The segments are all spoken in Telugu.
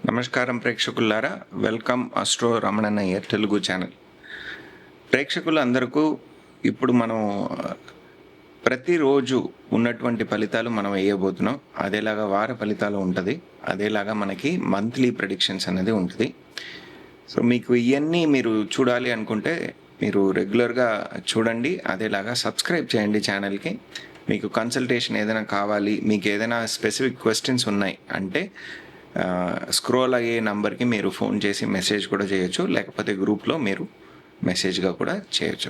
నమస్కారం ప్రేక్షకులారా, welcome astro Ramanayya Telugu channel. ప్రేక్షకులు అందరికీ ఇప్పుడు మనం ప్రతిరోజు ఉన్నటువంటి ఫలితాలు మనం వేయబోతున్నాం. అదేలాగా వార ఫలితాలు ఉంటుంది, అదేలాగా మనకి మంత్లీ ప్రెడిక్షన్స్ అనేది ఉంటుంది. సో మీకు ఇవన్నీ మీరు చూడాలి అనుకుంటే మీరు రెగ్యులర్గా చూడండి, అదేలాగా సబ్స్క్రైబ్ చేయండి ఛానల్కి. మీకు కన్సల్టేషన్ ఏదైనా కావాలి, మీకు ఏదైనా స్పెసిఫిక్ క్వశ్చన్స్ ఉన్నాయి అంటే స్క్రోల్ అయ్యే నంబర్కి మీరు ఫోన్ చేసి మెసేజ్ కూడా చేయొచ్చు, లేకపోతే గ్రూప్లో మీరు మెసేజ్గా కూడా చేయొచ్చు.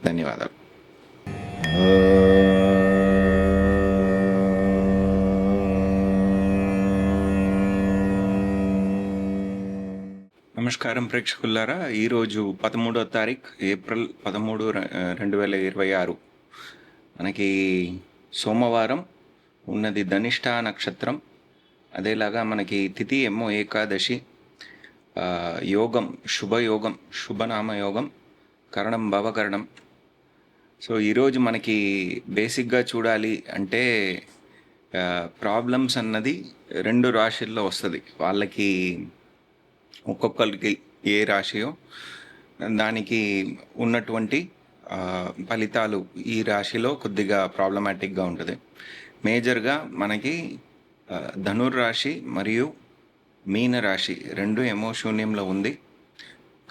ధన్యవాదాలు. నమస్కారం ప్రేక్షకులారా, ఈరోజు 13వ తారీఖు ఏప్రిల్ 13, 2026 మనకి సోమవారం ఉన్నది. ధనిష్ట నక్షత్రం, అదేలాగా మనకి తిథి ఏమో ఏకాదశి, యోగం శుభయోగం, శుభనామ యోగం, కరణం భవకరణం. సో ఈరోజు మనకి బేసిక్గా చూడాలి అంటే ప్రాబ్లమ్స్ అన్నది 2 రాశుల్లో వస్తుంది. వాళ్ళకి ఒక్కొక్కరికి ఏ రాశియో దానికి ఉన్నటువంటి ఫలితాలు ఈ రాశిలో కొద్దిగా ప్రాబ్లమాటిక్గా ఉంటుంది. మేజర్గా మనకి ధనుర్రాశి మరియు మీనరాశి 2 ఏమో శూన్యంలో ఉంది.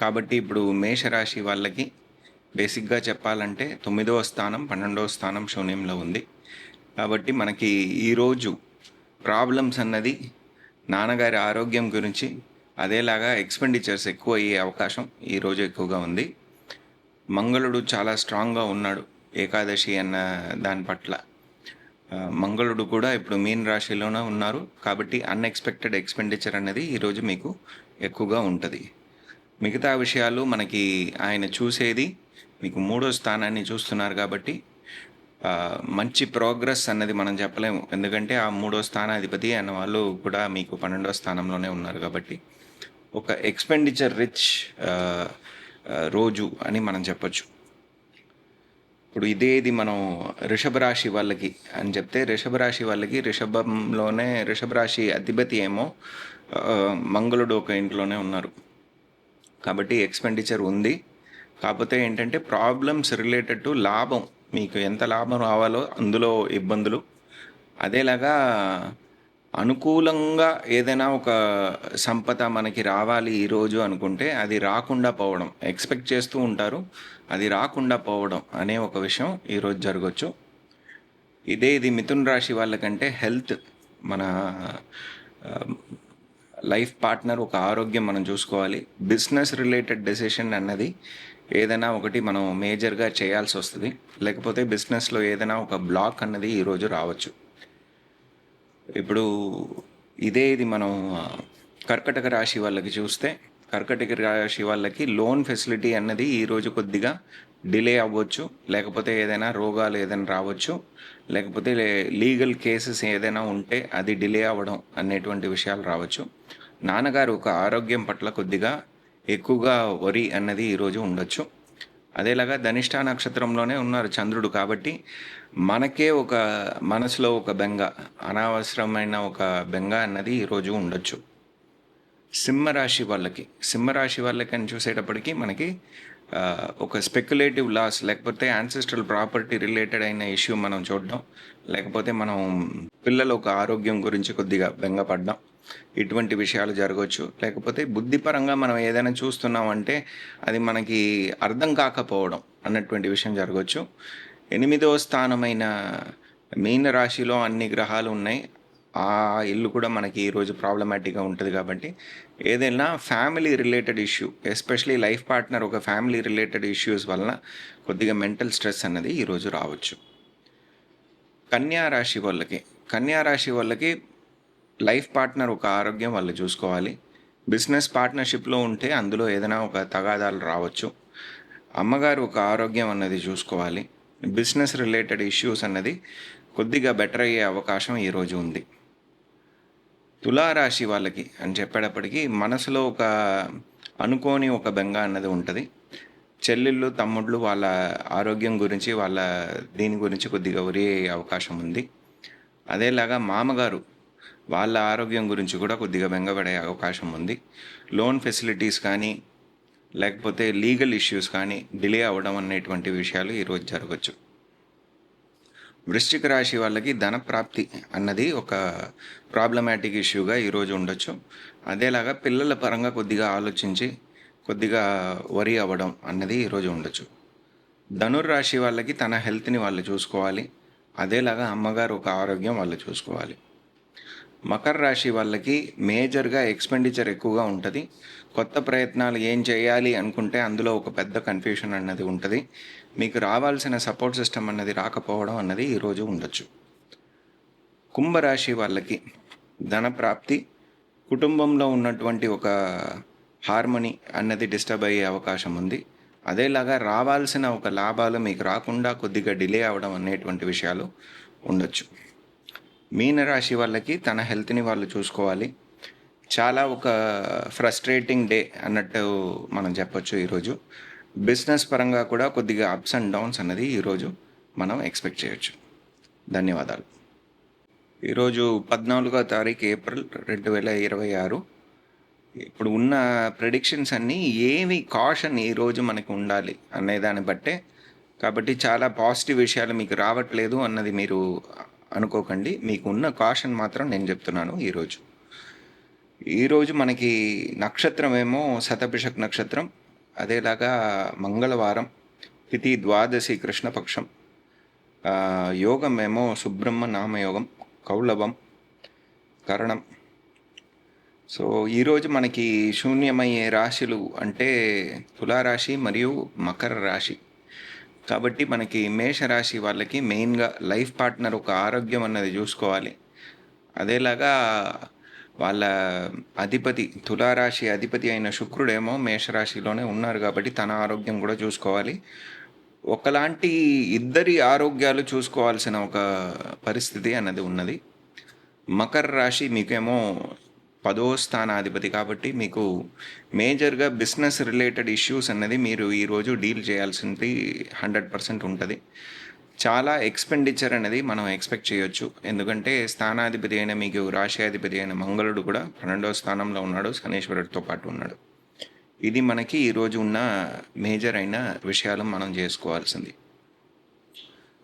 కాబట్టి ఇప్పుడు మేషరాశి వాళ్ళకి బేసిక్గా చెప్పాలంటే 9వ స్థానం, 12వ స్థానం శూన్యంలో ఉంది. కాబట్టి మనకి ఈరోజు ప్రాబ్లమ్స్ అన్నది నాన్నగారి ఆరోగ్యం గురించి, అదేలాగా ఎక్స్పెండిచర్స్ ఎక్కువ అయ్యే అవకాశం ఈరోజు ఎక్కువగా ఉంది. మంగళుడు చాలా స్ట్రాంగ్గా ఉన్నాడు ఏకాదశి అన్న దాని పట్ల. మంగళుడు కూడా ఇప్పుడు మీన రాశిలోనే ఉన్నారు. కాబట్టి అన్ఎక్స్పెక్టెడ్ ఎక్స్పెండిచర్ అనేది ఈరోజు మీకు ఎక్కువగా ఉంటుంది. మిగతా విషయాలు మనకి ఆయన చూసేది మీకు 3వ స్థానాన్ని చూస్తున్నారు. కాబట్టి మంచి ప్రోగ్రెస్ అన్నది మనం చెప్పలేము, ఎందుకంటే ఆ 3వ స్థానాధిపతి అన్న వాళ్ళు కూడా మీకు 12వ స్థానంలోనే ఉన్నారు. కాబట్టి ఒక ఎక్స్పెండిచర్ రిచ్ రోజు అని మనం చెప్పొచ్చు. ఇప్పుడు ఇదేది మనం వృషభ రాశి వాళ్ళకి అని చెప్తే, వృషభ రాశి వాళ్ళకి వృషభంలోనే వృషభ రాశి అధిపతి ఏమో మంగళుడు ఒక ఇంట్లోనే ఉన్నారు. కాబట్టి ఎక్స్పెండిచర్ ఉంది. కాకపోతే ఏంటంటే ప్రాబ్లమ్స్ రిలేటెడ్ టు లాభం, మీకు ఎంత లాభం రావాలో అందులో ఇబ్బందులు. అదేలాగా అనుకూలంగా ఏదైనా ఒక సంపద మనకి రావాలి ఈరోజు అనుకుంటే అది రాకుండా పోవడం, ఎక్స్పెక్ట్ చేస్తూ ఉంటారు, అది రాకుండా పోవడం అనే ఒక విషయం ఈరోజు జరగచ్చు. ఇది మిథున రాశి వాళ్ళకంటే హెల్త్, మన లైఫ్ పార్ట్నర్ ఒక ఆరోగ్యం మనం చూసుకోవాలి. బిజినెస్ రిలేటెడ్ డెసిషన్ అన్నది ఏదైనా ఒకటి మనం మేజర్గా చేయాల్సి వస్తుంది, లేకపోతే బిజినెస్లో ఏదైనా ఒక బ్లాక్ అన్నది ఈరోజు రావచ్చు. ఇప్పుడు ఇది మనం కర్కటక రాశి వాళ్ళకి చూస్తే, కర్కటక రాశి వాళ్ళకి లోన్ ఫెసిలిటీ అన్నది ఈరోజు కొద్దిగా డిలే అవ్వచ్చు, లేకపోతే ఏదైనా రోగాలు ఏదైనా రావచ్చు, లేకపోతే లీగల్ కేసెస్ ఏదైనా ఉంటే అది డిలే అవ్వడం అనేటువంటి విషయాలు రావచ్చు. నాన్నగారు ఒక ఆరోగ్యం పట్ల కొద్దిగా ఎక్కువగా వరి అన్నది ఈరోజు ఉండొచ్చు. అదేలాగా ధనిష్ట నక్షత్రంలోనే ఉన్నారు చంద్రుడు. కాబట్టి మనకే ఒక మనసులో ఒక బెంగ, అనవసరమైన ఒక బెంగ అన్నది ఈరోజు ఉండొచ్చు. సింహరాశి వాళ్ళకి అని చూసేటప్పటికి మనకి ఒక స్పెక్యులేటివ్ లాస్, లేకపోతే యాన్సెస్ట్రల్ ప్రాపర్టీ రిలేటెడ్ అయిన ఇష్యూ మనం చూడడం, లేకపోతే మనం పిల్లల ఒక ఆరోగ్యం గురించి కొద్దిగా బెంగపడడం, ఇటువంటి విషయాలు జరగవచ్చు. లేకపోతే బుద్ధిపరంగా మనం ఏదైనా చూస్తున్నామంటే అది మనకి అర్థం కాకపోవడం అన్నటువంటి విషయం జరగవచ్చు. 8వ స్థానమైన మీన రాశిలో అన్ని గ్రహాలు ఉన్నాయి. ఆ ఇల్లు కూడా మనకి ఈరోజు ప్రాబ్లమాటిక్గా ఉంటుంది. కాబట్టి ఏదైనా family related issue, especially life partner ఒక ఫ్యామిలీ రిలేటెడ్ ఇష్యూస్ వలన కొద్దిగా మెంటల్ స్ట్రెస్ అన్నది ఈరోజు రావచ్చు. కన్యా రాశి వాళ్ళకి లైఫ్ పార్ట్నర్ ఒక ఆరోగ్యం వాళ్ళు చూసుకోవాలి. బిజినెస్ పార్ట్నర్షిప్లో ఉంటే అందులో ఏదైనా ఒక తగాదాలు రావచ్చు. అమ్మగారు ఒక ఆరోగ్యం అన్నది చూసుకోవాలి. బిజినెస్ రిలేటెడ్ ఇష్యూస్ అన్నది కొద్దిగా బెటర్ అయ్యే అవకాశం ఈరోజు ఉంది. తులారాశి వాళ్ళకి అని చెప్పేటప్పటికీ మనసులో ఒక అనుకోని ఒక బెంగ అన్నది ఉంటుంది. చెల్లెళ్ళు, తమ్ముళ్ళు వాళ్ళ ఆరోగ్యం గురించి, వాళ్ళ దీని గురించి కొద్దిగా ఒరే అవకాశం ఉంది. అదేలాగా మామగారు వాళ్ళ ఆరోగ్యం గురించి కూడా కొద్దిగా బెంగపడే అవకాశం ఉంది. లోన్ ఫెసిలిటీస్ కానీ, లేకపోతే లీగల్ ఇష్యూస్ కానీ డిలే అవ్వడం అనేటువంటి విషయాలు ఈరోజు జరగచ్చు. వృశ్చిక రాశి వాళ్ళకి ధన ప్రాప్తి అన్నది ఒక ప్రాబ్లమాటిక్ ఇష్యూగా ఈరోజు ఉండొచ్చు. అదేలాగా పిల్లల పరంగా కొద్దిగా ఆలోచించి కొద్దిగా వరి అవ్వడం అన్నది ఈరోజు ఉండొచ్చు. ధనుర్రాశి వాళ్ళకి తన హెల్త్ని వాళ్ళు చూసుకోవాలి. అదేలాగా అమ్మగారు ఒక ఆరోగ్యం వాళ్ళు చూసుకోవాలి. మకర రాశి వాళ్ళకి మేజర్గా ఎక్స్పెండిచర్ ఎక్కువగా ఉంటుంది. కొత్త ప్రయత్నాలు ఏం చేయాలి అనుకుంటే అందులో ఒక పెద్ద కన్ఫ్యూషన్ అన్నది ఉంటుంది. మీకు రావాల్సిన సపోర్ట్ సిస్టమ్ అన్నది రాకపోవడం అన్నది ఈరోజు ఉండొచ్చు. కుంభరాశి వాళ్ళకి ధన ప్రాప్తి, కుటుంబంలో ఉన్నటువంటి ఒక హార్మనీ అన్నది డిస్టర్బ్ అయ్యే అవకాశం ఉంది. అదేలాగా రావాల్సిన ఒక లాభాలు మీకు రాకుండా కొద్దిగా డిలే అవ్వడం అనేటువంటి విషయాలు ఉండొచ్చు. మీనరాశి వాళ్ళకి తన హెల్త్ని వాళ్ళు చూసుకోవాలి. చాలా ఒక ఫ్రస్ట్రేటింగ్ డే అన్నట్టు మనం చెప్పొచ్చు. ఈరోజు బిజినెస్ పరంగా కూడా కొద్దిగా అప్స్ అండ్ డౌన్స్ అన్నది ఈరోజు మనం ఎక్స్పెక్ట్ చేయొచ్చు. ధన్యవాదాలు. ఈరోజు 14వ తారీఖు ఏప్రిల్ 2026. ఇప్పుడు ఉన్న ప్రెడిక్షన్స్ అన్నీ ఏవి కాషన్ ఈరోజు మనకు ఉండాలి అనే దాన్ని బట్టే. కాబట్టి చాలా పాజిటివ్ విషయాలు మీకు రావట్లేదు అన్నది మీరు అనుకోకండి. మీకు ఉన్న కాషన్ మాత్రం నేను చెప్తున్నాను. ఈరోజు మనకి నక్షత్రం ఏమో శతభిషక్ నక్షత్రం, అదేలాగా మంగళవారం, తిథి ద్వాదశి కృష్ణపక్షం, యోగం ఏమో సుబ్రహ్మ నామయోగం, కౌళవం, కరణం. సో ఈరోజు మనకి శూన్యమయ్యే రాశులు అంటే తులారాశి మరియు మకర రాశి. కాబట్టి మనకి మేషరాశి వాళ్ళకి మెయిన్గా లైఫ్ పార్ట్నర్ ఒక ఆరోగ్యం అన్నది చూసుకోవాలి. అదేలాగా వాళ్ళ అధిపతి, తులారాశి అధిపతి అయిన శుక్రుడేమో మేషరాశిలోనే ఉన్నారు కాబట్టి తన ఆరోగ్యం కూడా చూసుకోవాలి. ఒకలాంటి ఇద్దరి ఆరోగ్యాలు చూసుకోవాల్సిన ఒక పరిస్థితి అన్నది ఉన్నది. మకర రాశి మీకేమో 10వ స్థానాధిపతి కాబట్టి మీకు మేజర్గా బిజినెస్ రిలేటెడ్ ఇష్యూస్ అన్నది మీరు ఈరోజు డీల్ చేయాల్సింది 100% ఉంటుంది. చాలా ఎక్స్పెండిచర్ అనేది మనం ఎక్స్పెక్ట్ చేయొచ్చు. ఎందుకంటే స్థానాధిపతి అయిన మీకు రాశ్యాధిపతి అయిన మంగళుడు కూడా 12వ స్థానంలో ఉన్నాడు, శనీశ్వరుడితో పాటు ఉన్నాడు. ఇది మనకి ఈరోజు ఉన్న మేజర్ అయిన విషయాలు మనం చేసుకోవాల్సింది.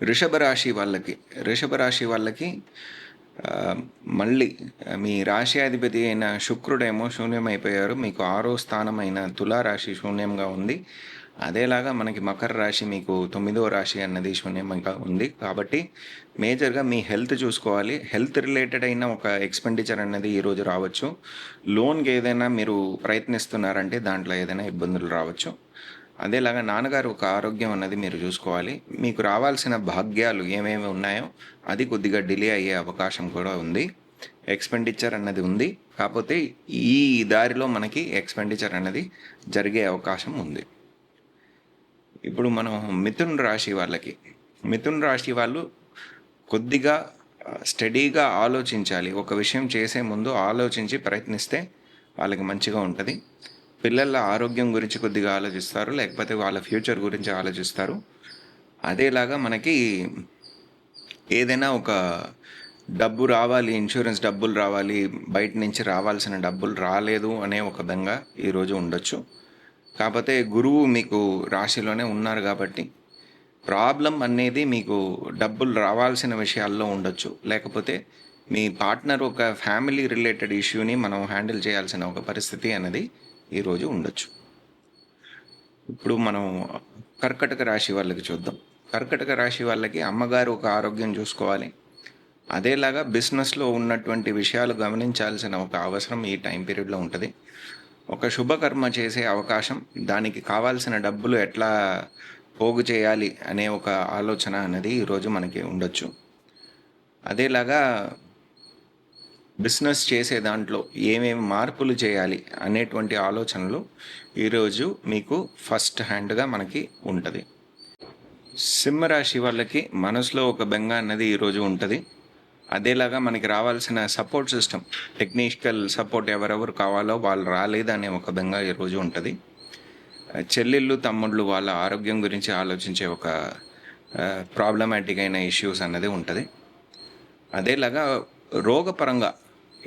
వృషభ రాశి వాళ్ళకి మళ్ళీ మీ రాశ్యాధిపతి అయిన శుక్రుడేమో శూన్యమైపోయారు. మీకు 6వ స్థానం అయిన తులారాశి శూన్యంగా ఉంది. అదేలాగా మనకి మకర రాశి మీకు 9వ రాశి అన్నది శూన్యంగా ఉంది. కాబట్టి మేజర్గా మీ హెల్త్ చూసుకోవాలి. హెల్త్ రిలేటెడ్ అయిన ఒక ఎక్స్పెండిచర్ అన్నది ఈరోజు రావచ్చు. లోన్కి ఏదైనా మీరు ప్రయత్నిస్తున్నారంటే దాంట్లో ఏదైనా ఇబ్బందులు రావచ్చు. అదేలాగా నాన్నగారు ఒక ఆరోగ్యం అన్నది మీరు చూసుకోవాలి. మీకు రావాల్సిన భాగ్యాలు ఏమేమి ఉన్నాయో అది కొద్దిగా డిలే అయ్యే అవకాశం కూడా ఉంది. ఎక్స్పెండిచర్ అన్నది ఉంది, కాకపోతే ఈ దారిలో మనకి ఎక్స్పెండిచర్ అన్నది జరిగే అవకాశం ఉంది. ఇప్పుడు మనం మిథున్ రాశి వాళ్ళు కొద్దిగా స్టడీగా ఆలోచించాలి. ఒక విషయం చేసే ముందు ఆలోచించి ప్రయత్నిస్తే వాళ్ళకి మంచిగా ఉంటుంది. పిల్లల ఆరోగ్యం గురించి కొద్దిగా ఆలోచిస్తారు, లేకపోతే వాళ్ళ ఫ్యూచర్ గురించి ఆలోచిస్తారు. అదేలాగా మనకి ఏదైనా ఒక డబ్బు రావాలి, ఇన్సూరెన్స్ డబ్బులు రావాలి, బయట నుంచి రావాల్సిన డబ్బులు రాలేదు అనే ఒక బెంగ ఈరోజు ఉండొచ్చు. కాకపోతే గురువు మీకు రాశిలోనే ఉన్నారు కాబట్టి ప్రాబ్లం అనేది మీకు డబ్బులు రావాల్సిన విషయాల్లో ఉండొచ్చు. లేకపోతే మీ పార్ట్నర్ ఒక ఫ్యామిలీ రిలేటెడ్ ఇష్యూని మనం హ్యాండిల్ చేయాల్సిన ఒక పరిస్థితి అనేది ఈరోజు ఉండొచ్చు. ఇప్పుడు మనం కర్కటక రాశి వాళ్ళకి చూద్దాం. కర్కటక రాశి వాళ్ళకి అమ్మగారు ఒక ఆరోగ్యం చూసుకోవాలి. అదేలాగా బిజినెస్లో ఉన్నటువంటి విషయాలు గమనించాల్సిన ఒక అవసరం ఈ టైం పీరియడ్లో ఉంటుంది. ఒక శుభకర్మ చేసే అవకాశం, దానికి కావాల్సిన డబ్బులు ఎట్లా పోగు చేయాలి అనే ఒక ఆలోచన అనేది ఈరోజు మనకి ఉండొచ్చు. అదేలాగా బిజినెస్ చేసే దాంట్లో ఏమేమి మార్పులు చేయాలి అనేటువంటి ఆలోచనలు ఈరోజు మీకు ఫస్ట్ హ్యాండ్గా మనకి ఉంటుంది. సింహరాశి వాళ్ళకి మనసులో ఒక బెంగ అన్నది ఈరోజు ఉంటుంది. అదేలాగా మనకి రావాల్సిన సపోర్ట్ సిస్టమ్, టెక్నికల్ సపోర్ట్ ఎవరెవరు కావాలో వాళ్ళు రాలేదనే ఒక బెంగ ఈరోజు ఉంటుంది. చెల్లెళ్ళు తమ్ముళ్ళు వాళ్ళ ఆరోగ్యం గురించి ఆలోచించే ఒక ప్రాబ్లమాటిక్ అయిన ఇష్యూస్ అన్నది ఉంటుంది. అదేలాగా రోగపరంగా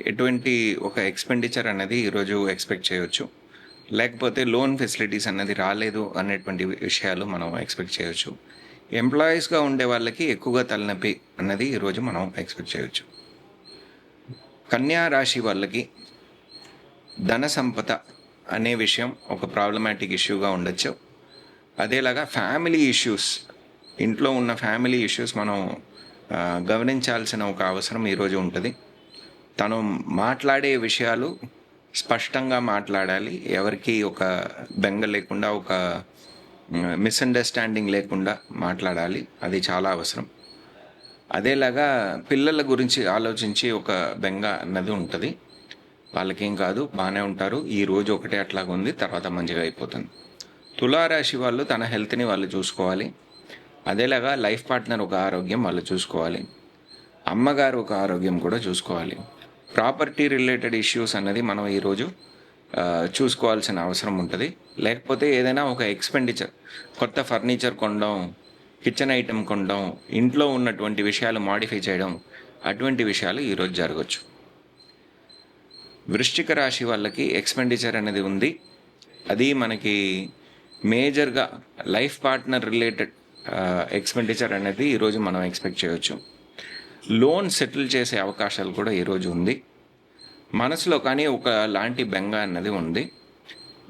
ఎటువంటి ఒక ఎక్స్‌పెండిచర్ అనేది ఈరోజు ఎక్స్‌పెక్ట్ చేయొచ్చు. లేకపోతే లోన్ ఫెసిలిటీస్ అనేది రాలేదు అనేటువంటి విషయాలు మనం ఎక్స్‌పెక్ట్ చేయొచ్చు. ఎంప్లాయీస్‌గా ఉండే వాళ్ళకి ఎక్కువగా తలనొప్పి అన్నది ఈరోజు మనం ఎక్స్‌పెక్ట్ చేయొచ్చు. కన్యా రాశి వాళ్ళకి ధన సంపద అనే విషయం ఒక ప్రాబ్లమాటిక్ ఇష్యూగా ఉండొచ్చు. అదేలాగా ఫ్యామిలీ ఇష్యూస్, ఇంట్లో ఉన్న ఫ్యామిలీ ఇష్యూస్ మనం గమనించాల్సిన ఒక అవసరం ఈరోజు ఉంటుంది. తను మాట్లాడే విషయాలు స్పష్టంగా మాట్లాడాలి. ఎవరికి ఒక బెంగ లేకుండా, ఒక మిస్‌అండర్‌స్టాండింగ్ లేకుండా మాట్లాడాలి. అది చాలా అవసరం. అదేలాగా పిల్లల గురించి ఆలోచించి ఒక బెంగ అన్నది ఉంటుంది. వాళ్ళకేం కాదు, బాగానే ఉంటారు. ఈ రోజు ఒకటే అట్లాగుంది, తర్వాత మంచిగా అయిపోతుంది. తులారాశి వాళ్ళు తన హెల్త్‌ని వాళ్ళు చూసుకోవాలి. అదేలాగా లైఫ్ పార్ట్నర్ ఒక ఆరోగ్యం వాళ్ళు చూసుకోవాలి. అమ్మగారు ఒక ఆరోగ్యం కూడా చూసుకోవాలి. ప్రాపర్టీ రిలేటెడ్ ఇష్యూస్ అన్నది మనం ఈరోజు చూసుకోవాల్సిన అవసరం ఉంటుంది. లేకపోతే ఏదైనా ఒక ఎక్స్‌పెండిచర్, కొత్త ఫర్నిచర్ కొనడం, కిచెన్ ఐటెం కొనడం, ఇంట్లో ఉన్నటువంటి విషయాలు మాడిఫై చేయడం, అటువంటి విషయాలు ఈరోజు జరగచ్చు. వృశ్చిక రాశి వాళ్ళకి ఎక్స్‌పెండిచర్ అనేది ఉంది. అది మనకి మేజర్గా లైఫ్ పార్ట్నర్ రిలేటెడ్ ఎక్స్‌పెండిచర్ అనేది ఈరోజు మనం ఎక్స్పెక్ట్ చేయొచ్చు. లోన్ సెటిల్ చేసే అవకాశాలు కూడా ఈరోజు ఉంది. మనసులో కానీ ఒక లాంటి బెంగ అన్నది ఉంది.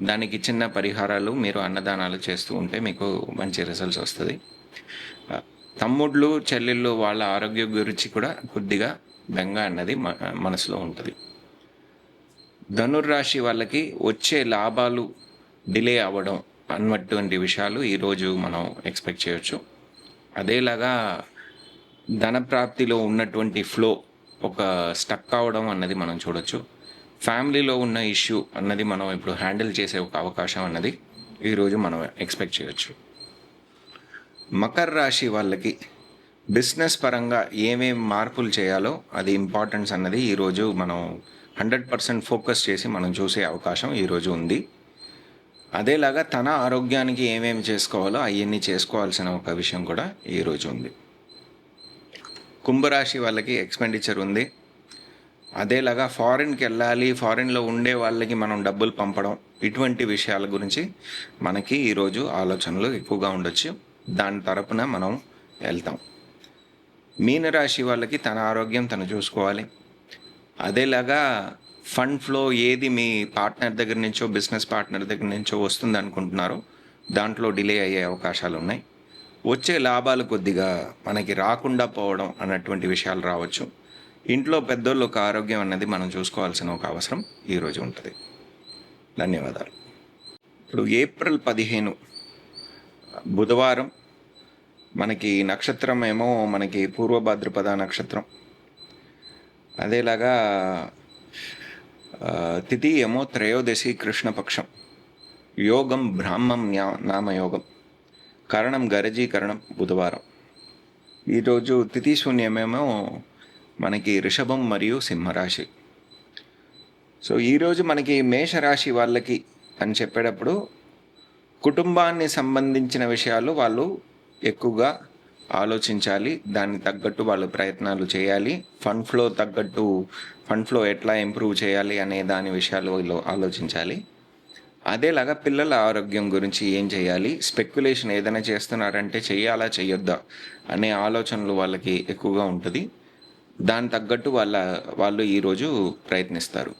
దానికి చిన్న పరిహారాలు, మీరు అన్నదానాలు చేస్తూ ఉంటే మీకు మంచి రిజల్ట్స్ వస్తుంది. తమ్ముళ్ళు చెల్లెళ్ళు వాళ్ళ ఆరోగ్యం గురించి కూడా కొద్దిగా బెంగ అన్నది మనసులో ఉంటుంది. ధనుర్రాశి వాళ్ళకి వచ్చే లాభాలు డిలే అవ్వడం అన్నటువంటి విషయాలు ఈరోజు మనం ఎక్స్పెక్ట్ చేయొచ్చు. అదేలాగా ధనప్రాప్తిలో ఉన్నటువంటి ఫ్లో ఒక స్టక్ కావడం అన్నది మనం చూడొచ్చు. ఫ్యామిలీలో ఉన్న ఇష్యూ అన్నది మనం ఇప్పుడు హ్యాండిల్ చేసే ఒక అవకాశం అన్నది ఈరోజు మనం ఎక్స్పెక్ట్ చేయొచ్చు. మకర రాశి వాళ్ళకి బిజినెస్ పరంగా ఏమేమి మార్పులు చేయాలో అది ఇంపార్టెన్స్ అన్నది ఈరోజు మనం 100% ఫోకస్ చేసి మనం చూసే అవకాశం ఈరోజు ఉంది. అదేలాగా తన ఆరోగ్యానికి ఏమేమి చేసుకోవాలో అవన్నీ చేసుకోవాల్సిన ఒక విషయం కూడా ఈరోజు ఉంది. కుంభరాశి వాళ్ళకి ఎక్స్‌పెండిచర్ ఉంది. అదేలాగా ఫారిన్కి వెళ్ళాలి, ఫారిన్లో ఉండే వాళ్ళకి మనం డబ్బులు పంపడం, ఇటువంటి విషయాల గురించి మనకి ఈరోజు ఆలోచనలు ఎక్కువగా ఉండొచ్చు. దాని తరపున మనం వెళ్తాం. మీనరాశి వాళ్ళకి తన ఆరోగ్యం తను చూసుకోవాలి. అదేలాగా ఫండ్ ఫ్లో ఏది మీ పార్ట్నర్ దగ్గర నుంచో, బిజినెస్ పార్ట్నర్ దగ్గర నుంచో వస్తుంది అనుకుంటున్నారో దాంట్లో డిలే అయ్యే అవకాశాలు ఉన్నాయి. వచ్చే లాభాలు కొద్దిగా మనకి రాకుండా పోవడం అన్నటువంటి విషయాలు రావచ్చు. ఇంట్లో పెద్దోళ్ళు ఒక ఆరోగ్యం అన్నది మనం చూసుకోవాల్సిన ఒక అవసరం ఈరోజు ఉంటుంది. ధన్యవాదాలు. ఇప్పుడు ఏప్రిల్ 15 బుధవారం, మనకి నక్షత్రం ఏమో మనకి పూర్వభాద్రపద నక్షత్రం. అదేలాగా తిథి ఏమో త్రయోదశి కృష్ణపక్షం. యోగం బ్రాహ్మం నామయోగం. కరణం గరజీకరణం బుధవారం. ఈరోజు తిథి శూన్యమేమో మనకి రిషభం మరియు సింహరాశి. సో ఈరోజు మనకి మేషరాశి వాళ్ళకి అని చెప్పేటప్పుడు కుటుంబాన్ని సంబంధించిన విషయాలు వాళ్ళు ఎక్కువగా ఆలోచించాలి. దానికి తగ్గట్టు వాళ్ళు ప్రయత్నాలు చేయాలి. ఫండ్ ఫ్లో తగ్గట్టు ఫండ్ ఫ్లో ఎట్లా ఇంప్రూవ్ చేయాలి అనే దాని విషయాలు వీళ్ళు ఆలోచించాలి. అదేలాగా పిల్లల ఆరోగ్యం గురించి ఏం చేయాలి, స్పెక్యులేషన్ ఏదైనా చేస్తున్నారంటే చెయ్యాలా చెయ్యొద్దా అనే ఆలోచనలు వాళ్ళకి ఎక్కువగా ఉంటుంది. దాని తగ్గట్టు వాళ్ళు ఈరోజు ప్రయత్నిస్తారు.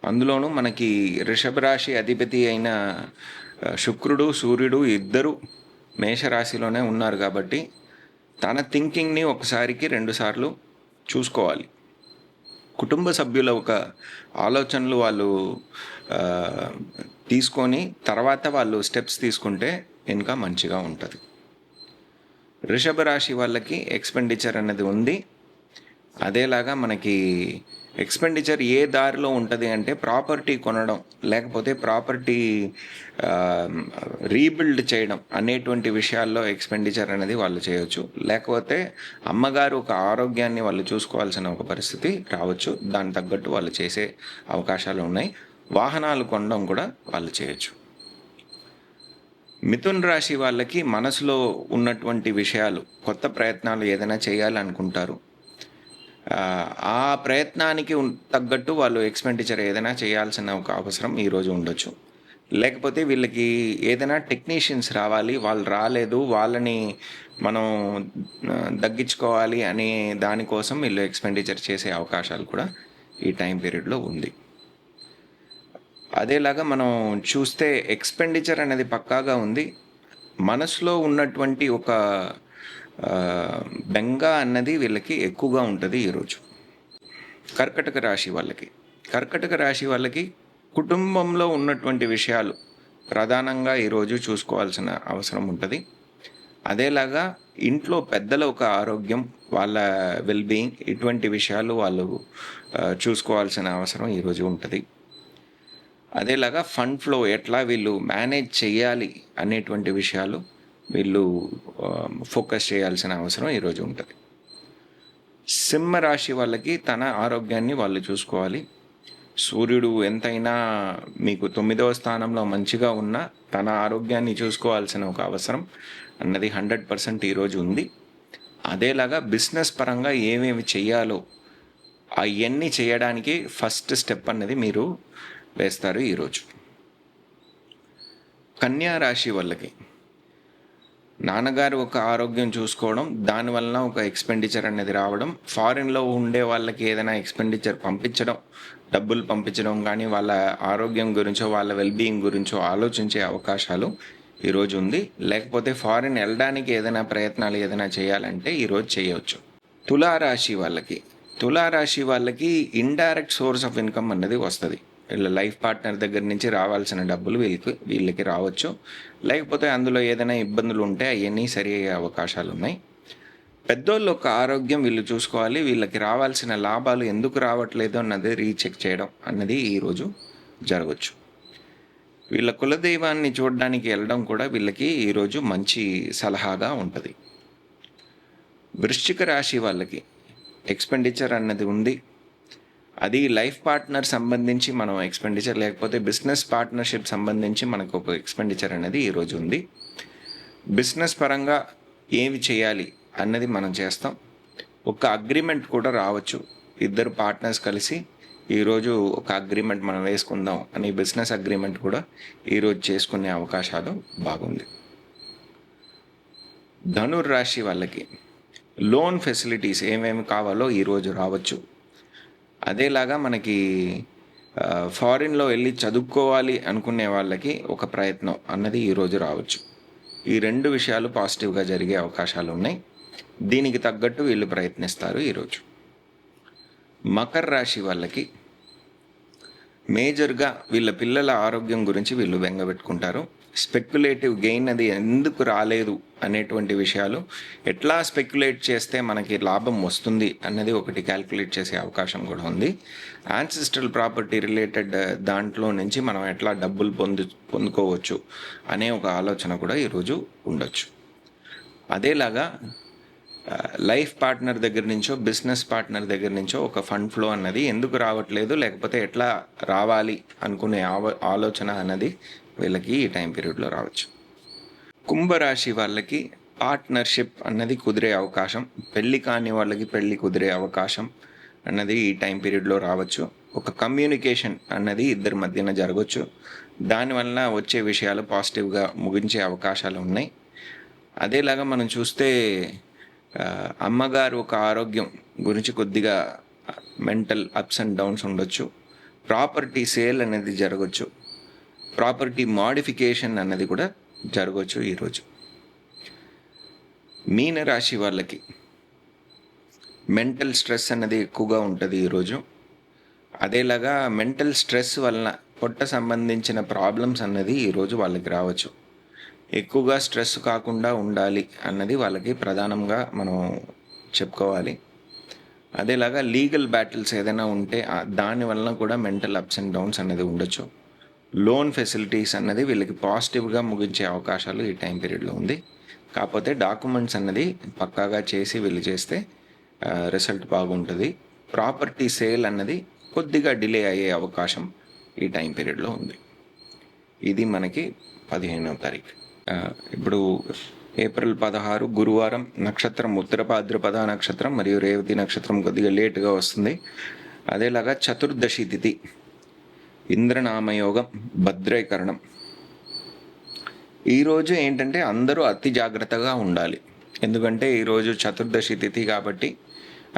అందులోనూ మనకి వృషభ రాశి అధిపతి అయిన శుక్రుడు, సూర్యుడు ఇద్దరు మేషరాశిలోనే ఉన్నారు కాబట్టి తన థింకింగ్ని ఒకసారికి 2 సార్లు చూసుకోవాలి. కుటుంబ సభ్యుల ఒక ఆలోచనలు వాళ్ళు తీసుకొని తర్వాత వాళ్ళు స్టెప్స్ తీసుకుంటే ఇంకా మంచిగా ఉంటుంది. వృషభ రాశి వాళ్ళకి ఎక్స్‌పెండిచర్ అనేది ఉంది. అదేలాగా మనకి ఎక్స్‌పెండిచర్ ఏ దారిలో ఉంటుంది అంటే ప్రాపర్టీ కొనడం, లేకపోతే ప్రాపర్టీ రీబిల్డ్ చేయడం అనేటువంటి విషయాల్లో ఎక్స్‌పెండిచర్ అనేది వాళ్ళు చేయొచ్చు. లేకపోతే అమ్మగారు ఒక ఆరోగ్యాన్ని వాళ్ళు చూసుకోవాల్సిన ఒక పరిస్థితి రావచ్చు. దానికి తగ్గట్టు వాళ్ళు చేసే అవకాశాలు ఉన్నాయి. వాహనాలు కొనడం కూడా వాళ్ళు చేయొచ్చు. మిథున్ రాశి వాళ్ళకి మనసులో ఉన్నటువంటి విషయాలు, కొత్త ప్రయత్నాలు ఏదైనా చేయాలనుకుంటారు. ఆ ప్రయత్నానికి తగ్గట్టు వాళ్ళు ఎక్స్‌పెండిచర్ ఏదైనా చేయాల్సిన ఒక అవసరం ఈరోజు ఉండొచ్చు. లేకపోతే వీళ్ళకి ఏదైనా టెక్నీషియన్స్ రావాలి. వాళ్ళు రాలేదు. వాళ్ళని మనం తగ్గించుకోవాలి అనే దానికోసం వీళ్ళు ఎక్స్‌పెండిచర్ చేసే అవకాశాలు కూడా ఈ టైం పీరియడ్‌లో ఉంది. అదేలాగా మనం చూస్తే ఎక్స్‌పెండిచర్ అనేది పక్కాగా ఉంది. మనసులో ఉన్నటువంటి ఒక బెంగ అన్నది వీళ్ళకి ఎక్కువగా ఉంటది ఈరోజు. కర్కటక రాశి వాళ్ళకి. కర్కటక రాశి వాళ్ళకి కుటుంబంలో ఉన్నటువంటి విషయాలు ప్రధానంగా ఈరోజు చూసుకోవాల్సిన అవసరం ఉంటది. అదేలాగా ఇంట్లో పెద్దల ఒక ఆరోగ్యం, వాళ్ళ వెల్ బీయింగ్ ఇటువంటి విషయాలు వాళ్ళు చూసుకోవాల్సిన అవసరం ఈరోజు ఉంటది. అదేలాగా ఫండ్ ఫ్లో ఎట్లా వీళ్ళు మేనేజ్ చేయాలి అనేటువంటి విషయాలు వీళ్ళు ఫోకస్ చేయాల్సిన అవసరం ఈరోజు ఉంటది. సింహ రాశి వాళ్ళకి తన ఆరోగ్యాన్ని వాళ్ళు చూసుకోవాలి. సూర్యుడు ఎంతైనా మీకు 9వ స్థానంలో మంచిగా ఉన్నా తన ఆరోగ్యాన్ని చూసుకోవాల్సిన ఒక అవసరం అన్నది 100% ఈరోజు ఉంది. అదేలాగా బిజినెస్ పరంగా ఏమేమి చెయ్యాలో అయన్నీ చేయడానికి ఫస్ట్ స్టెప్ అన్నది మీరు వేస్తారు ఈరోజు. కన్యా రాశి వాళ్ళకి నాన్నగారు ఒక ఆరోగ్యం చూసుకోవడం, దానివలన ఒక ఎక్స్‌పెండిచర్ అనేది రావడం, ఫారిన్‌లో ఉండే వాళ్ళకి ఏదైనా ఎక్స్‌పెండిచర్ పంపించడం, డబ్బులు పంపించడం కానీ, వాళ్ళ ఆరోగ్యం గురించో, వాళ్ళ వెల్ బీయింగ్ గురించో ఆలోచించే అవకాశాలు ఈరోజు ఉంది. లేకపోతే ఫారిన్ వెళ్ళడానికి ఏదైనా ప్రయత్నాలు ఏదైనా చేయాలంటే ఈరోజు చేయవచ్చు. తులారాశి వాళ్ళకి తులారాశి వాళ్ళకి ఇండైరెక్ట్ సోర్స్ ఆఫ్ ఇన్కమ్ అనేది వస్తుంది. వీళ్ళ లైఫ్ పార్ట్నర్ దగ్గర నుంచి రావాల్సిన డబ్బులు వీళ్ళకి రావచ్చు. లేకపోతే అందులో ఏదైనా ఇబ్బందులు ఉంటే అవన్నీ సరి అయ్యే అవకాశాలు ఉన్నాయి. పెద్దోళ్ళు ఒక ఆరోగ్యం వీళ్ళు చూసుకోవాలి. వీళ్ళకి రావాల్సిన లాభాలు ఎందుకు రావట్లేదు అన్నది రీచెక్ చేయడం అన్నది ఈరోజు జరగవచ్చు. వీళ్ళ కులదైవాన్ని చూడడానికి వెళ్ళడం కూడా వీళ్ళకి ఈరోజు మంచి సలహాగా ఉంటుంది. వృశ్చిక రాశి వాళ్ళకి ఎక్స్‌పెండిచర్ అన్నది ఉంది. అది లైఫ్ పార్ట్నర్ సంబంధించి మనం ఎక్స్‌పెండిచర్, లేకపోతే బిజినెస్ పార్ట్నర్షిప్ సంబంధించి మనకు ఒక ఎక్స్‌పెండిచర్ అనేది ఈరోజు ఉంది. బిజినెస్ పరంగా ఏమి చేయాలి అన్నది మనం చేస్తాం. ఒక అగ్రిమెంట్ కూడా రావచ్చు. ఇద్దరు పార్ట్నర్స్ కలిసి ఈరోజు ఒక అగ్రిమెంట్ మనం వేసుకుందాం అని బిజినెస్ అగ్రిమెంట్ కూడా ఈరోజు చేసుకునే అవకాశాలు బాగుంది. ధనుర్రాశి వాళ్ళకి లోన్ ఫెసిలిటీస్ ఏమేమి కావాలో ఈరోజు రావచ్చు. అదేలాగా మనకి ఫారిన్‌లో వెళ్ళి చదువుకోవాలి అనుకునే వాళ్ళకి ఒక ప్రయత్నం అన్నది ఈరోజు రావచ్చు. ఈ 2 విషయాలు పాజిటివ్‌గా జరిగే అవకాశాలు ఉన్నాయి. దీనికి తగ్గట్టు వీళ్ళు ప్రయత్నిస్తారు ఈరోజు. మకర రాశి వాళ్ళకి మేజర్‌గా వీళ్ళ పిల్లల ఆరోగ్యం గురించి వీళ్ళు బెంగపెట్టుకుంటారు. స్పెక్యులేటివ్ గెయిన్ అది ఎందుకు రాలేదు అనేటువంటి విషయాలు, ఎట్లా స్పెక్యులేట్ చేస్తే మనకి లాభం వస్తుంది అన్నది ఒకటి క్యాల్కులేట్ చేసే అవకాశం కూడా ఉంది. యాన్సిస్ట్రల్ ప్రాపర్టీ రిలేటెడ్ దాంట్లో నుంచి మనం ఎట్లా డబ్బులు పొందుకోవచ్చు అనే ఒక ఆలోచన కూడా ఈరోజు ఉండొచ్చు. అదేలాగా లైఫ్ పార్ట్నర్ దగ్గర నుంచో, బిజినెస్ పార్ట్నర్ దగ్గర నుంచో ఒక ఫండ్ ఫ్లో అన్నది ఎందుకు రావట్లేదు, లేకపోతే ఎట్లా రావాలి అనుకునే ఆలోచన అన్నది వీళ్ళకి ఈ టైం పీరియడ్లో రావచ్చు. కుంభరాశి వాళ్ళకి పార్ట్నర్షిప్ అన్నది కుదిరే అవకాశం, పెళ్ళి కాని వాళ్ళకి పెళ్ళి కుదిరే అవకాశం అన్నది ఈ టైం పీరియడ్లో రావచ్చు. ఒక కమ్యూనికేషన్ అన్నది ఇద్దరి మధ్యన జరగవచ్చు. దానివల్ల వచ్చే విషయాలు పాజిటివ్గా ముగించే అవకాశాలు ఉన్నాయి. అదేలాగా మనం చూస్తే అమ్మగారు ఒక ఆరోగ్యం గురించి కొద్దిగా మెంటల్ అప్స్ అండ్ డౌన్స్ ఉండొచ్చు. ప్రాపర్టీ సేల్ అనేది జరగవచ్చు. ప్రాపర్టీ మోడిఫికేషన్ అన్నది కూడా జరగవచ్చు ఈరోజు. మీనరాశి వాళ్ళకి మెంటల్ స్ట్రెస్ అన్నది ఎక్కువగా ఉంటుంది ఈరోజు. అదేలాగా మెంటల్ స్ట్రెస్ వలన పొట్ట సంబంధించిన ప్రాబ్లమ్స్ అన్నది ఈరోజు వాళ్ళకి రావచ్చు. ఎక్కువగా స్ట్రెస్ కాకుండా ఉండాలి అన్నది వాళ్ళకి ప్రధానంగా మనం చెప్పుకోవాలి. అదేలాగా లీగల్ బ్యాటిల్స్ ఏదైనా ఉంటే దానివల్ల కూడా మెంటల్ అప్స్ అండ్ డౌన్స్ అనేది ఉండొచ్చు. లోన్ ఫెసిలిటీస్ అన్నది వీళ్ళకి పాజిటివ్గా ముగించే అవకాశాలు ఈ టైం పీరియడ్లో ఉంది. కాకపోతే డాక్యుమెంట్స్ అన్నది పక్కాగా చేసి వీళ్ళు చేస్తే రిజల్ట్ బాగుంటుంది. ప్రాపర్టీ సేల్ అన్నది కొద్దిగా డిలే అయ్యే అవకాశం ఈ టైం పీరియడ్లో ఉంది. ఇది మనకి 15వ తారీఖు. ఇప్పుడు ఏప్రిల్ 16 గురువారం, నక్షత్రం ఉత్తరభాద్రపద నక్షత్రం మరియు రేవతి నక్షత్రం కొద్దిగా లేటుగా వస్తుంది. అదేలాగా చతుర్దశి తిథి, ఇంద్రనామయోగం, భద్రైకరణం. ఈరోజు ఏంటంటే అందరూ అతి జాగ్రత్తగా ఉండాలి. ఎందుకంటే ఈరోజు చతుర్దశి తిథి కాబట్టి,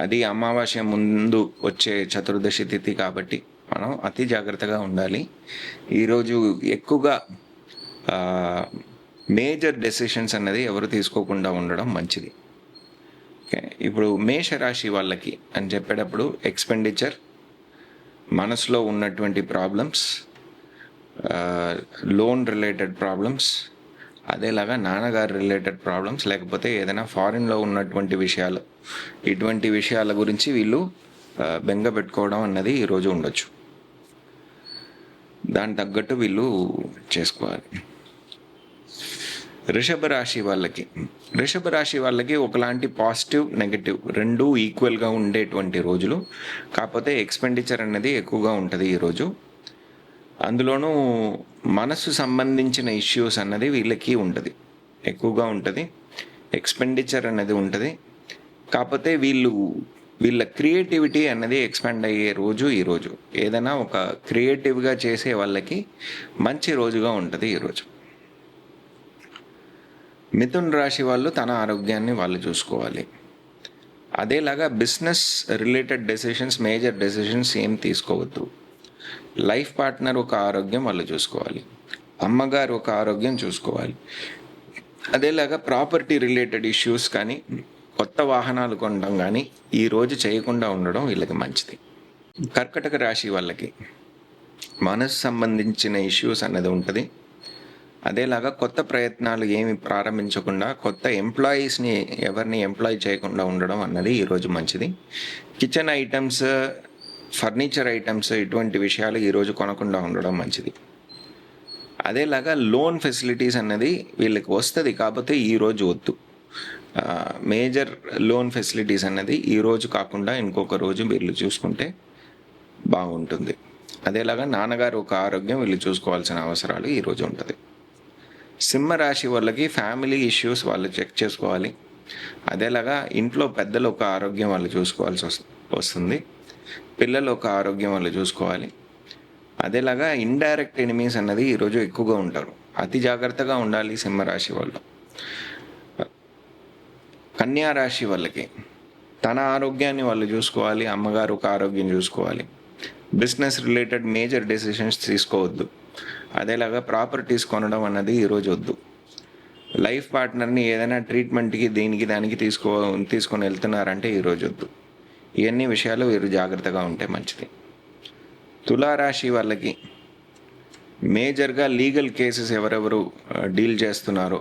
అది అమావాస్య ముందు వచ్చే చతుర్దశి తిథి కాబట్టి మనం అతి జాగ్రత్తగా ఉండాలి. ఈరోజు ఎక్కువగా మేజర్ డెసిషన్స్ అన్నది ఎవరు తీసుకోకుండా ఉండడం మంచిది. ఓకే, ఇప్పుడు మేషరాశి వాళ్ళకి అని చెప్పేటప్పుడు ఎక్స్పెండిచర్, మనసులో ఉన్నటువంటి ప్రాబ్లమ్స్, లోన్ రిలేటెడ్ ప్రాబ్లమ్స్, అదేలాగా నాన్నగారు రిలేటెడ్ ప్రాబ్లమ్స్, లేకపోతే ఏదైనా ఫారిన్లో ఉన్నటువంటి విషయాలు, ఇటువంటి విషయాల గురించి వీళ్ళు బెంగ పెట్టుకోవడం అన్నది ఈరోజు ఉండొచ్చు. దానికి తగ్గట్టు వీళ్ళు చేసుకోవాలి. వృషభ రాశి వాళ్ళకి ఒకలాంటి పాజిటివ్ నెగటివ్ రెండూ ఈక్వల్గా ఉండేటువంటి రోజులు. కాకపోతే ఎక్స్పెండిచర్ అనేది ఎక్కువగా ఉంటుంది ఈరోజు. అందులోనూ మనసు సంబంధించిన ఇష్యూస్ అన్నది వీళ్ళకి ఉంటుంది, ఎక్కువగా ఉంటుంది. ఎక్స్పెండిచర్ అనేది ఉంటుంది. కాకపోతే వీళ్ళ క్రియేటివిటీ అన్నది ఎక్స్పాండ్ అయ్యే రోజు ఈరోజు. ఏదైనా ఒక క్రియేటివ్గా చేసే వాళ్ళకి మంచి రోజుగా ఉంటుంది ఈరోజు. మిథున్ రాశి వాళ్ళు తన ఆరోగ్యాన్ని వాళ్ళు చూసుకోవాలి. అదేలాగా business related decisions, major decisions ఏం తీసుకోవద్దు. లైఫ్ పార్ట్నర్ ఒక ఆరోగ్యం వాళ్ళు చూసుకోవాలి, అమ్మగారు ఒక ఆరోగ్యం చూసుకోవాలి. అదేలాగా ప్రాపర్టీ రిలేటెడ్ ఇష్యూస్ కానీ, కొత్త వాహనాలు కొనడం కానీ ఈరోజు చేయకుండా ఉండడం వీళ్ళకి మంచిది. కర్కటక రాశి వాళ్ళకి మనసు సంబంధించిన ఇష్యూస్ అన్నది ఉంటుంది. అదేలాగా కొత్త ప్రయత్నాలు ఏమి ప్రారంభించకుండా, కొత్త ఎంప్లాయీస్ని ఎవరిని ఎంప్లాయ్ చేయకుండా ఉండడం అన్నది ఈరోజు మంచిది. కిచెన్ ఐటమ్స్, ఫర్నిచర్ ఐటమ్స్, ఇటువంటి విషయాలు ఈరోజు కొనకుండా ఉండడం మంచిది. అదేలాగా లోన్ ఫెసిలిటీస్ అన్నది వీళ్ళకి వస్తుంది, కాకపోతే ఈరోజు వద్దు. మేజర్ లోన్ ఫెసిలిటీస్ అన్నది ఈరోజు కాకుండా ఇంకొక రోజు వీళ్ళు చూసుకుంటే బాగుంటుంది. అదేలాగా నాన్నగారు ఒక ఆరోగ్యం వీళ్ళు చూసుకోవాల్సిన అవసరాలు ఈరోజు ఉంటుంది. సింహరాశి వాళ్ళకి ఫ్యామిలీ ఇష్యూస్ వాళ్ళు చెక్ చేసుకోవాలి. అదేలాగా ఇంట్లో పెద్దలు ఒక ఆరోగ్యం వాళ్ళు చూసుకోవాల్సి వస్తుంది. పిల్లలు ఒక ఆరోగ్యం వాళ్ళు చూసుకోవాలి. అదేలాగా ఇండైరెక్ట్ ఎనిమీస్ అన్నది ఈరోజు ఎక్కువగా ఉంటారు, అతి జాగ్రత్తగా ఉండాలి సింహరాశి వాళ్ళు. కన్యా రాశి వాళ్ళకి తన ఆరోగ్యాన్ని వాళ్ళు చూసుకోవాలి, అమ్మగారు ఒక ఆరోగ్యం చూసుకోవాలి. బిజినెస్ రిలేటెడ్ మేజర్ డెసిషన్స్ తీసుకోవద్దు. అదేలాగా ప్రాపర్టీస్ కొనడం అన్నది ఈరోజు వద్దు. లైఫ్ పార్ట్నర్ని ఏదైనా ట్రీట్మెంట్కి దీనికి దానికి తీసుకొని వెళ్తున్నారంటే ఈరోజు వద్దు. ఇవన్నీ విషయాలు వీరు జాగ్రత్తగా ఉంటే మంచిది. తులారాశి వాళ్ళకి మేజర్గా లీగల్ కేసెస్ ఎవరెవరు డీల్ చేస్తున్నారో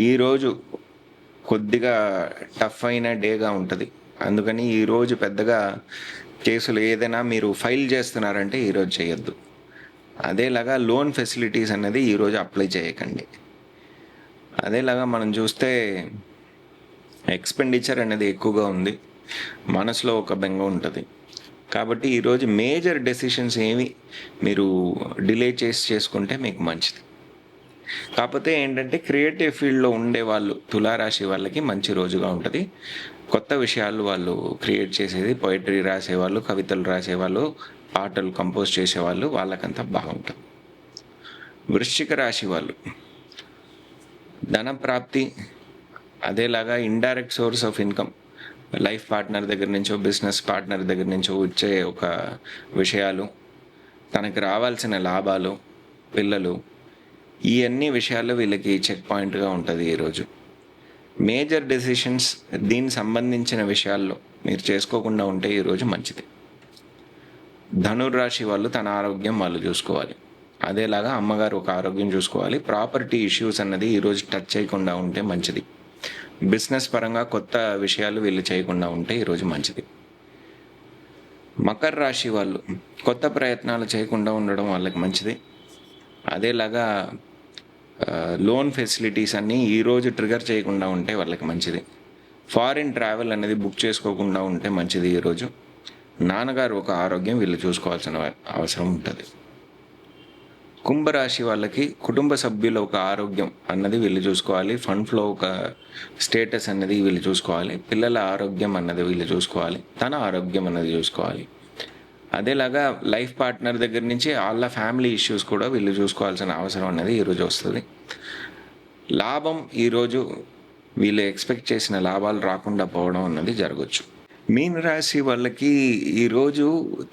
ఈరోజు కొద్దిగా టఫ్ అయిన డేగా ఉంటుంది. అందుకని ఈరోజు పెద్దగా కేసులు ఏదైనా మీరు ఫైల్ చేస్తున్నారంటే ఈరోజు చేయొద్దు. అదేలాగా లోన్ ఫెసిలిటీస్ అనేది ఈరోజు అప్లై చేయకండి. అదేలాగా మనం చూస్తే ఎక్స్పెండిచర్ అనేది ఎక్కువగా ఉంది, మనసులో ఒక బెంగ ఉంటుంది. కాబట్టి ఈరోజు మేజర్ డెసిషన్స్ ఏమి మీరు డిలే చేసుకుంటే మీకు మంచిది. కాకపోతే ఏంటంటే క్రియేటివ్ ఫీల్డ్లో ఉండే వాళ్ళు, తులారాశి వాళ్ళకి మంచి రోజుగా ఉంటుంది. కొత్త విషయాలు వాళ్ళు క్రియేట్ చేసేది, పోయిటరీ రాసేవాళ్ళు, కవితలు రాసేవాళ్ళు, పాటలు కంపోజ్ చేసేవాళ్ళు, వాళ్ళకంతా బాగుంటుంది. వృశ్చిక రాశి వాళ్ళు ధన ప్రాప్తి, అదేలాగా indirect source of income, life partner దగ్గర నుంచో బిజినెస్ పార్ట్నర్ దగ్గర నుంచో వచ్చే ఒక విషయాలు, తనకి రావాల్సిన లాభాలు, పిల్లలు, ఈ అన్ని విషయాలు వీళ్ళకి చెక్ పాయింట్గా ఉంటుంది ఈరోజు. మేజర్ డెసిషన్స్ దీనికి సంబంధించిన విషయాల్లో మీరు చేసుకోకుండా ఉంటే ఈరోజు మంచిది. ధనుర్రాశి వాళ్ళు తన ఆరోగ్యం వాళ్ళు చూసుకోవాలి. అదేలాగా అమ్మగారు ఒక ఆరోగ్యం చూసుకోవాలి. ప్రాపర్టీ ఇష్యూస్ అన్నది ఈరోజు టచ్ చేయకుండా ఉంటే మంచిది. బిజినెస్ పరంగా కొత్త విషయాలు వీళ్ళు చేయకుండా ఉంటే ఈరోజు మంచిది. మకర రాశి వాళ్ళు కొత్త ప్రయత్నాలు చేయకుండా ఉండడం వాళ్ళకి మంచిది. అదేలాగా లోన్ ఫెసిలిటీస్ అన్నీ ఈరోజు ట్రిగర్ చేయకుండా ఉంటే వాళ్ళకి మంచిది. ఫారిన్ ట్రావెల్ అనేది బుక్ చేసుకోకుండా ఉంటే మంచిది ఈరోజు. నాన్నగారు ఒక ఆరోగ్యం వీళ్ళు చూసుకోవాల్సిన అవసరం ఉంటుంది. కుంభరాశి వాళ్ళకి కుటుంబ సభ్యుల ఒక ఆరోగ్యం అన్నది వీళ్ళు చూసుకోవాలి. ఫండ్ ఫ్లో ఒక స్టేటస్ అన్నది వీళ్ళు చూసుకోవాలి. పిల్లల ఆరోగ్యం అన్నది వీళ్ళు చూసుకోవాలి. తన ఆరోగ్యం అన్నది చూసుకోవాలి. అదేలాగా లైఫ్ పార్ట్నర్ దగ్గర నుంచి వాళ్ళ ఫ్యామిలీ ఇష్యూస్ కూడా వీళ్ళు చూసుకోవాల్సిన అవసరం అనేది ఈరోజు వస్తుంది. లాభం ఈరోజు వీళ్ళు ఎక్స్పెక్ట్ చేసిన లాభాలు రాకుండా పోవడం అన్నది జరగచ్చు. మీన రాశి వాళ్ళకి ఈరోజు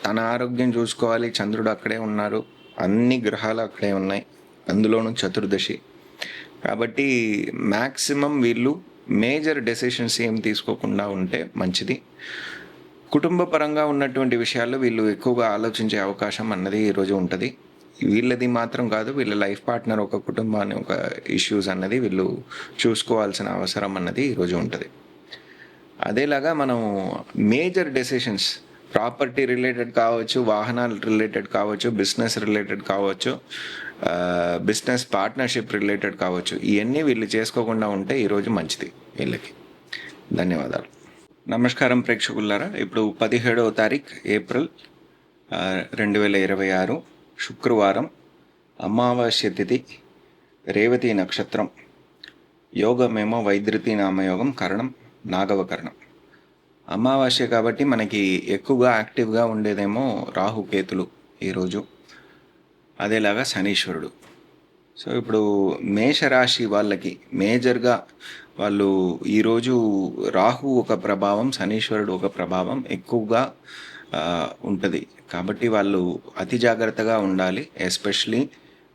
తన ఆరోగ్యం చూసుకోవాలి. చంద్రుడు అక్కడే ఉన్నారు, అన్ని గ్రహాలు అక్కడే ఉన్నాయి, అందులోనూ చతుర్దశి. కాబట్టి మ్యాక్సిమం వీళ్ళు మేజర్ డెసిషన్స్ ఏం తీసుకోకుండా ఉంటే మంచిది. కుటుంబ పరంగా ఉన్నటువంటి విషయాల్లో వీళ్ళు ఎక్కువగా ఆలోచించే అవకాశం అన్నది ఈరోజు ఉంటుంది. వీళ్ళది మాత్రం కాదు, వీళ్ళ లైఫ్ పార్ట్నర్ ఒక కుటుంబాన్ని ఒక ఇష్యూస్ అన్నది వీళ్ళు చూసుకోవాల్సిన అవసరం అన్నది ఈరోజు ఉంటుంది. అదేలాగా మనం మేజర్ డెసిషన్స్ ప్రాపర్టీ రిలేటెడ్ కావచ్చు, వాహనాలు రిలేటెడ్ కావచ్చు, బిజినెస్ రిలేటెడ్ కావచ్చు, బిజినెస్ పార్ట్నర్షిప్ రిలేటెడ్ కావచ్చు, ఇవన్నీ వీళ్ళు చేసుకోకుండా ఉంటే ఈరోజు మంచిది వీళ్ళకి. ధన్యవాదాలు. నమస్కారం ప్రేక్షకులారా. ఇప్పుడు 17వ తారీఖు ఏప్రిల్ 2026 శుక్రవారం, అమావాస్య తిథి, రేవతి నక్షత్రం, యోగమేమో వైద్యుతి నామయోగం, కరణం నాగవకరణం. అమావాస్య కాబట్టి మనకి ఎక్కువగా యాక్టివ్గా ఉండేదేమో రాహుకేతులు ఈరోజు, అదేలాగా శనీశ్వరుడు. సో ఇప్పుడు మేషరాశి వాళ్ళకి మేజర్గా వాళ్ళు ఈరోజు రాహు ఒక ప్రభావం, శనీశ్వరుడు ఒక ప్రభావం ఎక్కువగా ఉంటుంది. కాబట్టి వాళ్ళు అతి జాగ్రత్తగా ఉండాలి. ఎస్పెషలీ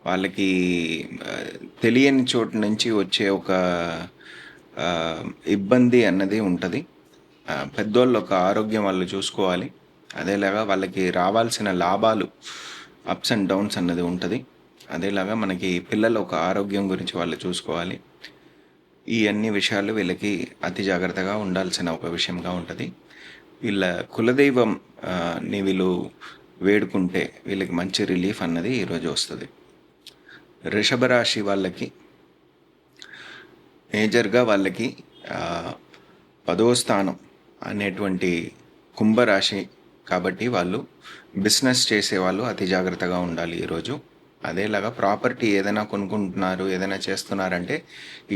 వాళ్ళకి తెలియని చోటు నుంచి వచ్చే ఒక ఇబ్బంది అన్నది ఉంటుంది. పెద్దోళ్ళ ఒక ఆరోగ్యం వాళ్ళు చూసుకోవాలి. అదేలాగా వాళ్ళకి రావాల్సిన లాభాలు అప్స్ అండ్ డౌన్స్ అన్నది ఉంటుంది. అదేలాగా మనకి పిల్లల ఒక ఆరోగ్యం గురించి వాళ్ళు చూసుకోవాలి. ఈ అన్ని విషయాలు వీళ్ళకి అతి జాగ్రత్తగా ఉండాల్సిన ఒక విషయంగా ఉంటుంది. వీళ్ళ కులదైవం ని వీళ్ళు వేడుకుంటే వీళ్ళకి మంచి రిలీఫ్ అన్నది ఈరోజు వస్తుంది. వృషభ రాశి వాళ్ళకి మేజర్గా వాళ్ళకి 10వ స్థానం అనేటువంటి కుంభరాశి కాబట్టి వాళ్ళు బిజినెస్ చేసేవాళ్ళు అతి జాగ్రత్తగా ఉండాలి ఈరోజు. అదేలాగా ప్రాపర్టీ ఏదైనా కొనుక్కుంటున్నారు, ఏదైనా చేస్తున్నారంటే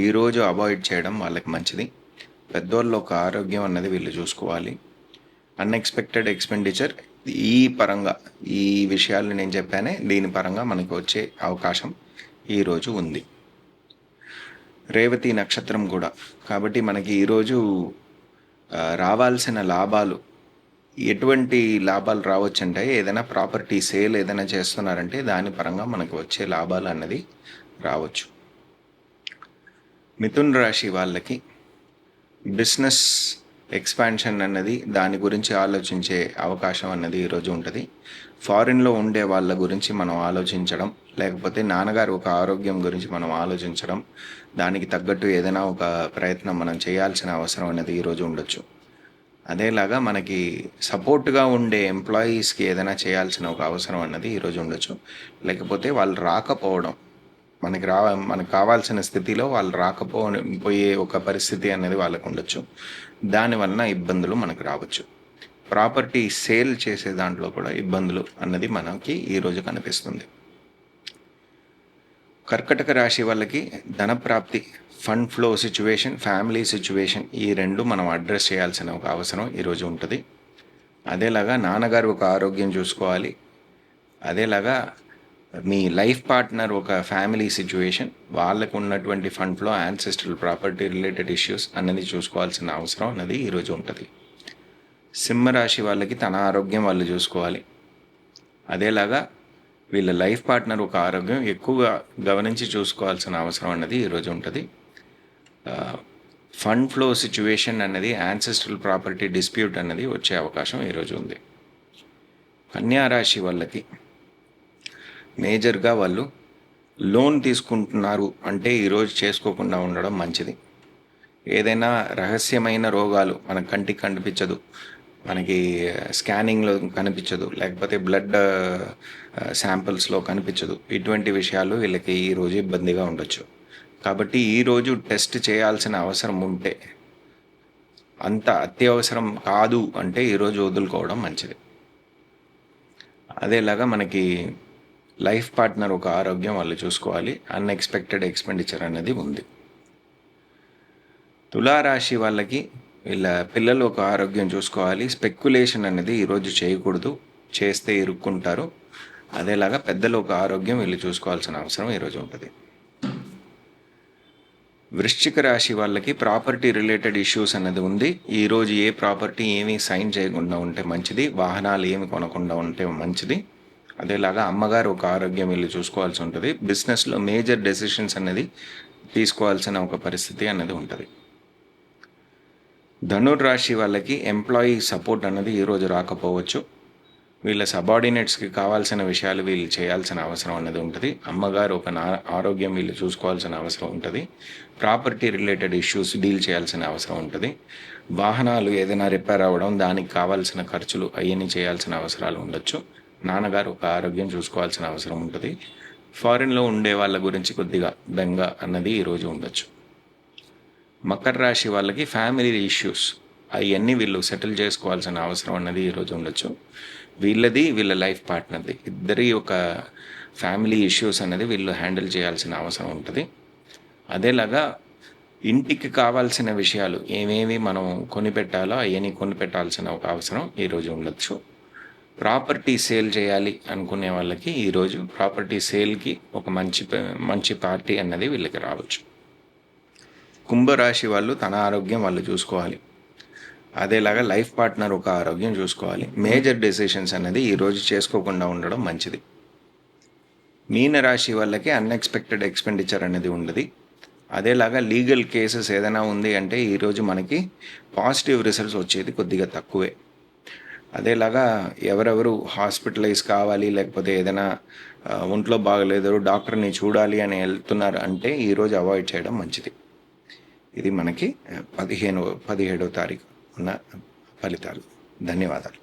ఈరోజు అవాయిడ్ చేయడం వాళ్ళకి మంచిది. పెద్దోళ్ళు ఒక ఆరోగ్యం అన్నది వీళ్ళు చూసుకోవాలి. అన్ఎక్స్పెక్టెడ్ ఎక్స్పెండిచర్ ఈ పరంగా ఈ విషయాలు నేను చెప్పానే, దీని పరంగా మనకు వచ్చే అవకాశం ఈరోజు ఉంది. రేవతి నక్షత్రం కూడా కాబట్టి మనకి ఈరోజు రావాల్సిన లాభాలు, ఎటువంటి లాభాలు రావచ్చు అంటే ఏదైనా ప్రాపర్టీ సేల్ ఏదైనా చేస్తున్నారంటే దాని పరంగా మనకు వచ్చే లాభాలు అన్నది రావచ్చు. మిథున్ రాశి వాళ్ళకి బిజినెస్ ఎక్స్పాన్షన్ అన్నది దాని గురించి ఆలోచించే అవకాశం అన్నది ఈరోజు ఉంటుంది. ఫారిన్లో ఉండే వాళ్ళ గురించి మనం ఆలోచించడం, లేకపోతే నాన్నగారు ఒక ఆరోగ్యం గురించి మనం ఆలోచించడం, దానికి తగ్గట్టు ఏదైనా ఒక ప్రయత్నం మనం చేయాల్సిన అవసరం అనేది ఈరోజు ఉండొచ్చు. అదేలాగా మనకి సపోర్ట్గా ఉండే ఎంప్లాయీస్కి ఏదైనా చేయాల్సిన ఒక అవసరం అన్నది ఈరోజు ఉండొచ్చు. లేకపోతే వాళ్ళు రాకపోవడం, మనకు కావాల్సిన స్థితిలో వాళ్ళు రాకపోయే ఒక పరిస్థితి అనేది వాళ్ళకు ఉండొచ్చు. దానివల్ల ఇబ్బందులు మనకు రావచ్చు. ప్రాపర్టీ సేల్ చేసే దాంట్లో కూడా ఇబ్బందులు అన్నది మనకి ఈరోజు కనిపిస్తుంది. కర్కటక రాశి వాళ్ళకి ధనప్రాప్తి, fund flow situation, family situation, ఈ రెండు మనం అడ్రస్ చేయాల్సిన ఒక అవసరం ఈరోజు ఉంటుంది. అదేలాగా నాన్నగారు ఒక ఆరోగ్యం చూసుకోవాలి. అదేలాగా మీ లైఫ్ పార్ట్నర్ ఒక ఫ్యామిలీ సిచ్యువేషన్, వాళ్ళకు ఉన్నటువంటి fund flow, ancestral property related issues అన్నది చూసుకోవాల్సిన అవసరం అన్నది ఈరోజు ఉంటుంది. సింహరాశి వాళ్ళకి తన ఆరోగ్యం వాళ్ళు చూసుకోవాలి. అదేలాగా వీళ్ళ లైఫ్ పార్ట్నర్ ఒక ఆరోగ్యం ఎక్కువగా గమనించి చూసుకోవాల్సిన అవసరం అన్నది ఈరోజు ఉంటుంది. ఫండ్ ఫ్లో సిచ్యువేషన్ అన్నది, యాన్సెస్ట్రల్ ప్రాపర్టీ డిస్ప్యూట్ అన్నది వచ్చే అవకాశం ఈరోజు ఉంది. కన్యారాశి వాళ్ళకి మేజర్గా వాళ్ళు లోన్ తీసుకుంటున్నారు అంటే ఈరోజు చేసుకోకుండా ఉండడం మంచిది. ఏదైనా రహస్యమైన రోగాలు మన కంటికి కనిపించదు, మనకి స్కానింగ్లో కనిపించదు, లేకపోతే బ్లడ్ శాంపిల్స్లో కనిపించదు, ఇటువంటి విషయాలు వీళ్ళకి ఈరోజు ఇబ్బందిగా ఉండొచ్చు. కాబట్టి ఈరోజు టెస్ట్ చేయాల్సిన అవసరం ఉంటే, అంత అత్యవసరం కాదు అంటే ఈరోజు వదులుకోవడం మంచిది. అదేలాగా మనకి లైఫ్ పార్ట్నర్ ఒక ఆరోగ్యం వాళ్ళు చూసుకోవాలి. అన్ఎక్స్పెక్టెడ్ ఎక్స్పెండిచర్ అనేది ఉంది. తులారాశి వాళ్ళకి వీళ్ళ పిల్లలు ఒక ఆరోగ్యం చూసుకోవాలి. స్పెక్యులేషన్ అనేది ఈరోజు చేయకూడదు, చేస్తే ఇరుక్కుంటారు. అదేలాగా పెద్దలు ఒక ఆరోగ్యం వీళ్ళు చూసుకోవాల్సిన అవసరం ఈరోజు ఉంటుంది. వృశ్చిక రాశి వాళ్ళకి ప్రాపర్టీ రిలేటెడ్ ఇష్యూస్ అనేది ఉంది. ఈరోజు ఏ ప్రాపర్టీ ఏమీ సైన్ చేయకుండా ఉంటే మంచిది, వాహనాలు ఏమి కొనకుండా ఉంటే మంచిది. అదేలాగా అమ్మగారు ఒక ఆరోగ్యం వీళ్ళు చూసుకోవాల్సి ఉంటుంది. బిజినెస్లో మేజర్ డెసిషన్స్ అనేది తీసుకోవాల్సిన ఒక పరిస్థితి అనేది ఉంటుంది. ధనుర్రాశి వాళ్ళకి ఎంప్లాయీ సపోర్ట్ అనేది ఈరోజు రాకపోవచ్చు. వీళ్ళ సబార్డినేట్స్కి కావాల్సిన విషయాలు వీళ్ళు చేయాల్సిన అవసరం అనేది ఉంటుంది. అమ్మగారు ఒక ఆరోగ్యం వీళ్ళు చూసుకోవాల్సిన అవసరం ఉంటుంది. ప్రాపర్టీ రిలేటెడ్ ఇష్యూస్ డీల్ చేయాల్సిన అవసరం ఉంటుంది. వాహనాలు ఏదైనా రిపేర్ అవ్వడం, దానికి కావాల్సిన ఖర్చులు అవన్నీ చేయాల్సిన అవసరాలు ఉండొచ్చు. నాన్నగారు ఒక ఆరోగ్యం చూసుకోవాల్సిన అవసరం ఉంటుంది. ఫారిన్లో ఉండే వాళ్ళ గురించి కొద్దిగా బెంగ అన్నది ఈరోజు ఉండొచ్చు. మకర రాశి వాళ్ళకి ఫ్యామిలీ ఇష్యూస్ అవన్నీ వీళ్ళు సెటిల్ చేసుకోవాల్సిన అవసరం అన్నది ఈరోజు ఉండొచ్చు. వీళ్ళది వీళ్ళ లైఫ్ పార్ట్నర్ది ఇద్దరి ఒక ఫ్యామిలీ ఇష్యూస్ అనేది వీళ్ళు హ్యాండిల్ చేయాల్సిన అవసరం ఉంటుంది. అదేలాగా ఇంటికి కావాల్సిన విషయాలు ఏమేమి మనం కొనిపెట్టాలో అవన్నీ కొనిపెట్టాల్సిన ఒక అవసరం ఈరోజు ఉండొచ్చు. ప్రాపర్టీ సేల్ చేయాలి అనుకునే వాళ్ళకి ఈరోజు ప్రాపర్టీ సేల్కి ఒక మంచి పార్టీ అన్నది వీళ్ళకి రావచ్చు. కుంభరాశి వాళ్ళు తన ఆరోగ్యం వాళ్ళు చూసుకోవాలి. అదేలాగా లైఫ్ పార్ట్నర్ ఒక ఆరోగ్యం చూసుకోవాలి. మేజర్ డెసిషన్స్ అనేది ఈరోజు చేసుకోకుండా ఉండడం మంచిది. మీనరాశి వాళ్ళకి అన్ఎక్స్పెక్టెడ్ ఎక్స్పెండిచర్ అనేది ఉండదు. అదేలాగా లీగల్ కేసెస్ ఏదైనా ఉంది అంటే ఈరోజు మనకి పాజిటివ్ రిజల్ట్స్ వచ్చేది కొద్దిగా తక్కువే. అదేలాగా ఎవరెవరు హాస్పిటలైజ్ కావాలి, లేకపోతే ఏదైనా ఒంట్లో బాగలేదు డాక్టర్ని చూడాలి అని వెళ్తున్నారు అంటే ఈరోజు అవాయిడ్ చేయడం మంచిది. ఇది మనకి 17వ తారీఖు ఉన్న ఫలితాలు. ధన్యవాదాలు.